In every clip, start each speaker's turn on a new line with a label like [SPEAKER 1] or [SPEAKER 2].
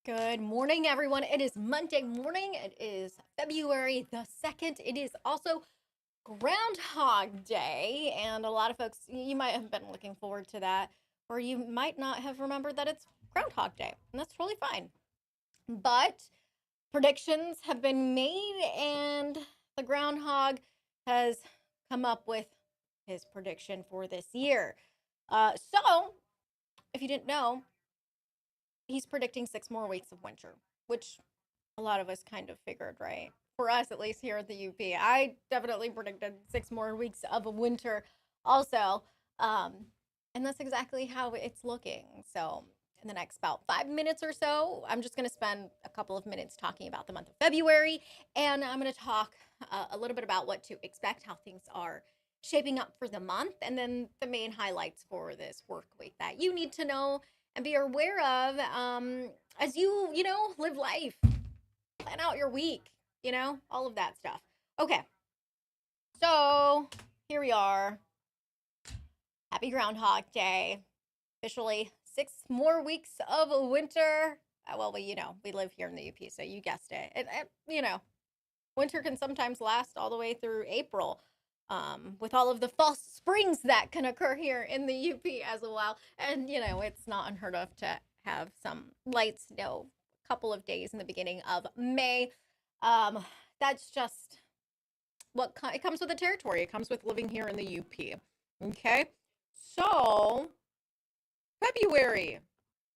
[SPEAKER 1] Good morning, everyone. It is Monday morning. It is February the 2nd. It is also Groundhog Day. And a lot of folks, you might have been looking forward to that, or you might not have remembered that it's Groundhog Day. And that's totally fine. But predictions have been made, and the groundhog has come up with his prediction for this year. So, if you didn't know, he's predicting 6 more weeks of winter, which a lot of us kind of figured, right? For us, at least here at the UP, I definitely predicted 6 more weeks of winter also. Um, and that's exactly how it's looking. So, in the next about 5 minutes or so, I'm just going to spend a couple of minutes talking about the month of February. And I'm going to talk a little bit about what to expect, how things are shaping up for the month, and then the main highlights for this work week that you need to know and be aware of as you live life, plan out your week, all of that stuff. Okay, so here we are. Happy Groundhog Day. Officially 6 more weeks of winter. Well, we live here in the UP, so you guessed it. Winter can sometimes last all the way through April. With all of the false springs that can occur here in the UP as well. And, it's not unheard of to have some light snow a couple of days in the beginning of May. That's just it comes with the territory. It comes with living here in the UP. Okay. So, February.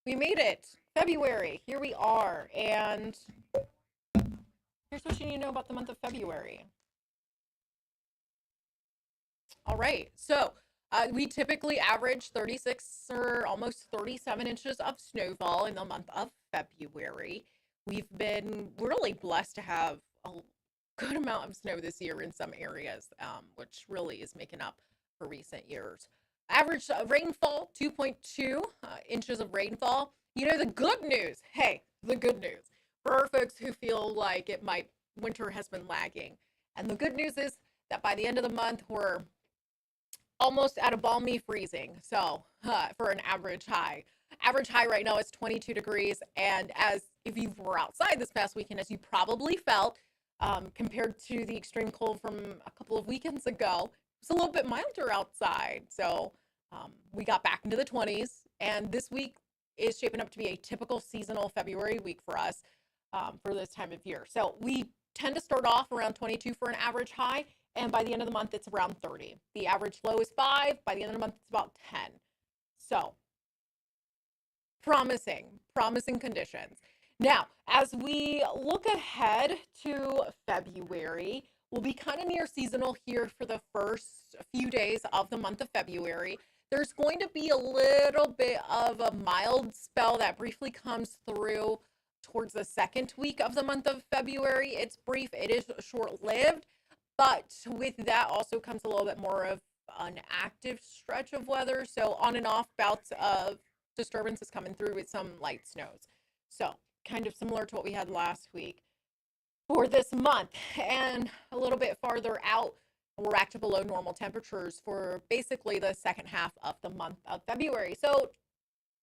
[SPEAKER 1] We made it. February. Here we are. And here's what you need to know about the month of February. All right. So we typically average 36 or almost 37 inches of snowfall in the month of February. We've been really blessed to have a good amount of snow this year in some areas, which really is making up for recent years. Average rainfall, 2.2 inches of rainfall. The good news. Hey, the good news for our folks who feel like winter has been lagging. And the good news is that by the end of the month, we're almost at a balmy freezing. So for an average high right now is 22 degrees. And as if you were outside this past weekend, as you probably felt, compared to the extreme cold from a couple of weekends ago, it's a little bit milder outside. So we got back into the 20s, and this week is shaping up to be a typical seasonal February week for us for this time of year. So we tend to start off around 22 for an average high, and by the end of the month, it's around 30. The average low is 5. By the end of the month, it's about 10. So, promising conditions. Now, as we look ahead to February, we'll be kind of near seasonal here for the first few days of the month of February. There's going to be a little bit of a mild spell that briefly comes through towards the second week of the month of February. It's brief, it is short-lived. But with that also comes a little bit more of an active stretch of weather. So on and off bouts of disturbances coming through with some light snows. So kind of similar to what we had last week for this month. And a little bit farther out, we're back to below normal temperatures for basically the second half of the month of February. So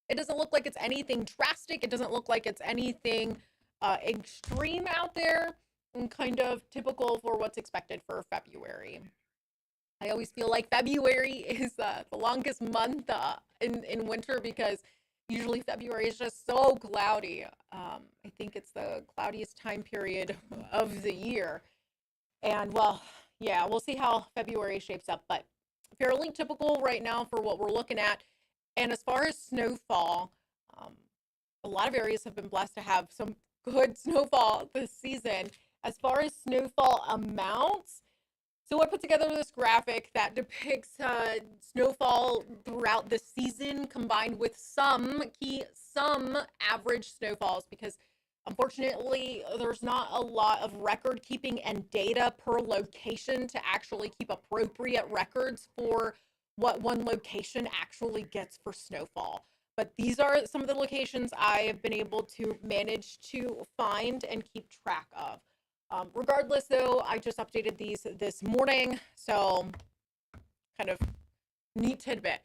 [SPEAKER 1] it doesn't look like it's anything drastic. It doesn't look like it's anything extreme out there. And kind of typical for what's expected for February. I always feel like February is the longest month in winter because usually February is just so cloudy. I think it's the cloudiest time period of the year. And well, yeah, we'll see how February shapes up, but fairly typical right now for what we're looking at. And as far as snowfall, a lot of areas have been blessed to have some good snowfall this season. As far as snowfall amounts, so I put together this graphic that depicts snowfall throughout the season combined with some average snowfalls because unfortunately there's not a lot of record keeping and data per location to actually keep appropriate records for what one location actually gets for snowfall. But these are some of the locations I have been able to manage to find and keep track of. Regardless, though, I just updated these this morning, so kind of neat tidbit.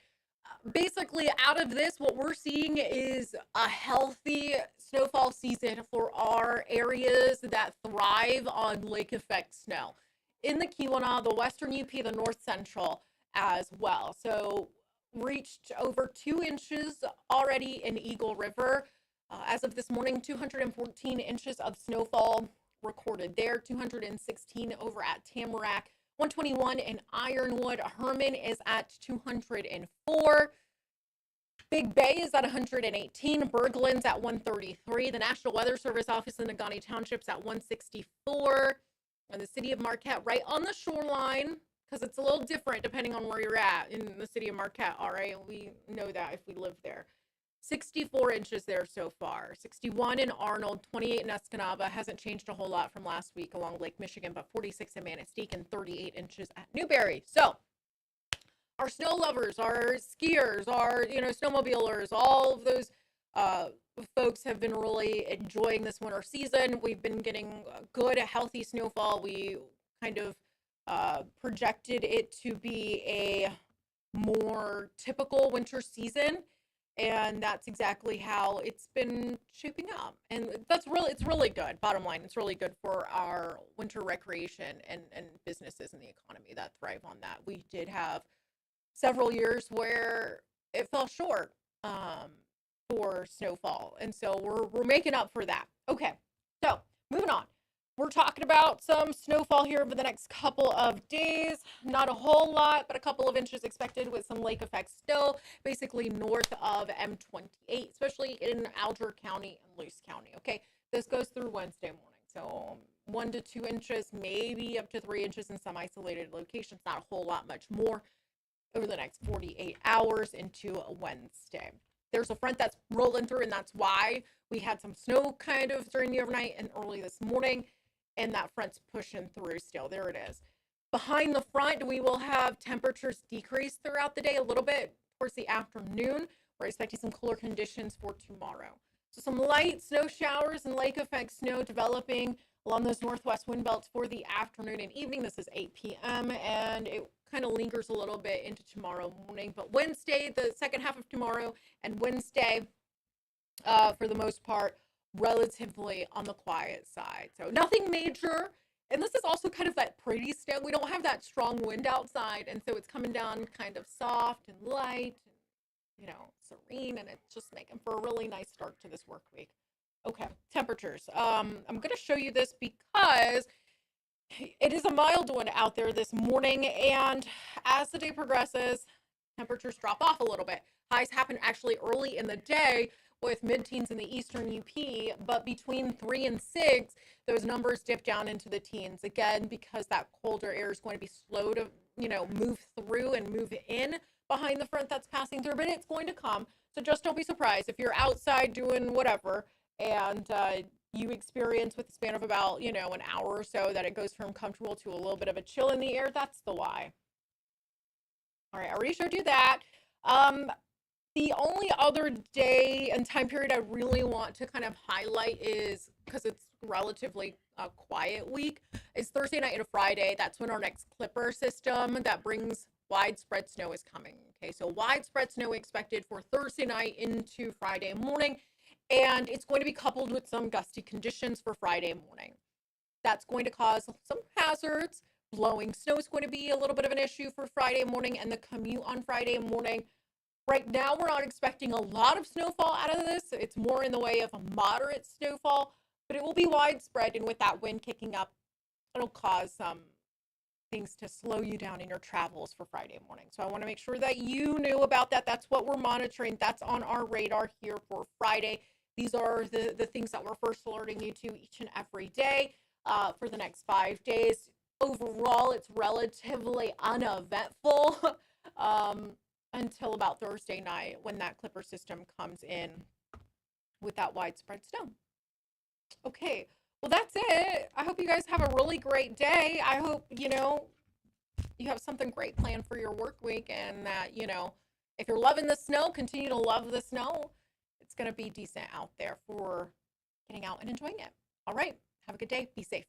[SPEAKER 1] basically, out of this, what we're seeing is a healthy snowfall season for our areas that thrive on lake effect snow. In the Keweenaw, the western UP, the north central as well. So reached over 2 inches already in Eagle River. As of this morning, 214 inches of snowfall recorded there, 216 over at Tamarack, 121 in Ironwood. Herman is at 204. Big Bay is at 118. Bergland's at 133. The National Weather Service office in Negaunee Township's at 164. And the city of Marquette, right on the shoreline, because it's a little different depending on where you're at in the city of Marquette. All right, we know that if we live there. 64 inches there so far. 61 in Arnold, 28 in Escanaba. Hasn't changed a whole lot from last week along Lake Michigan, but 46 in Manistee and 38 inches at Newberry. So our snow lovers, our skiers, our snowmobilers, all of those folks have been really enjoying this winter season. We've been getting good, healthy snowfall. We kind of projected it to be a more typical winter season, and that's exactly how it's been shaping up. And it's really good. Bottom line, it's really good for our winter recreation and businesses in the economy that thrive on that. We did have several years where it fell short for snowfall, and so we're making up for that. Okay, so moving on. We're talking about some snowfall here over the next couple of days. Not a whole lot, but a couple of inches expected with some lake effect snow, basically north of M28, especially in Alger County and Luce County. Okay, this goes through Wednesday morning. So 1 to 2 inches, maybe up to 3 inches in some isolated locations. Not a whole lot, much more over the next 48 hours into Wednesday. There's a front that's rolling through, and that's why we had some snow kind of during the overnight and early this morning. And that front's pushing through still. There it is. Behind the front, we will have temperatures decrease throughout the day a little bit towards the afternoon. We're expecting some cooler conditions for tomorrow. So some light snow showers and lake effect snow developing along those northwest wind belts for the afternoon and evening. This is 8 p.m. and it kind of lingers a little bit into tomorrow morning. But Wednesday, the second half of tomorrow, and Wednesday, for the most part, relatively on the quiet side. So nothing major. And this is also kind of that pretty snow. We don't have that strong wind outside, and so it's coming down kind of soft and light and, serene, and it's just making for a really nice start to this work week. Okay, temperatures. I'm going to show you this because it is a mild one out there this morning, and as the day progresses, temperatures drop off a little bit. Highs happen actually early in the day with mid-teens in the eastern UP, but between 3 and 6, those numbers dip down into the teens again because that colder air is going to be slow to, move through and move in behind the front that's passing through, but it's going to come. So just don't be surprised if you're outside doing whatever and you experience with the span of about, an hour or so that it goes from comfortable to a little bit of a chill in the air. That's the why. All right, I already showed you that. The only other day and time period I really want to kind of highlight is, because it's relatively a quiet week, is Thursday night into Friday. That's when our next clipper system that brings widespread snow is coming. Okay, so widespread snow expected for Thursday night into Friday morning, and it's going to be coupled with some gusty conditions for Friday morning. That's going to cause some hazards. Blowing snow is going to be a little bit of an issue for Friday morning and the commute on Friday morning. Right now, we're not expecting a lot of snowfall out of this. It's more in the way of a moderate snowfall, but it will be widespread. And with that wind kicking up, it'll cause some things to slow you down in your travels for Friday morning. So I want to make sure that you knew about that. That's what we're monitoring. That's on our radar here for Friday. These are the things that we're first alerting you to each and every day for the next 5 days. Overall, it's relatively uneventful. Until about Thursday night when that clipper system comes in with that widespread snow. Okay, well, that's it. I hope you guys have a really great day. I hope, you have something great planned for your work week, and that, if you're loving the snow, continue to love the snow. It's going to be decent out there for getting out and enjoying it. All right, have a good day. Be safe.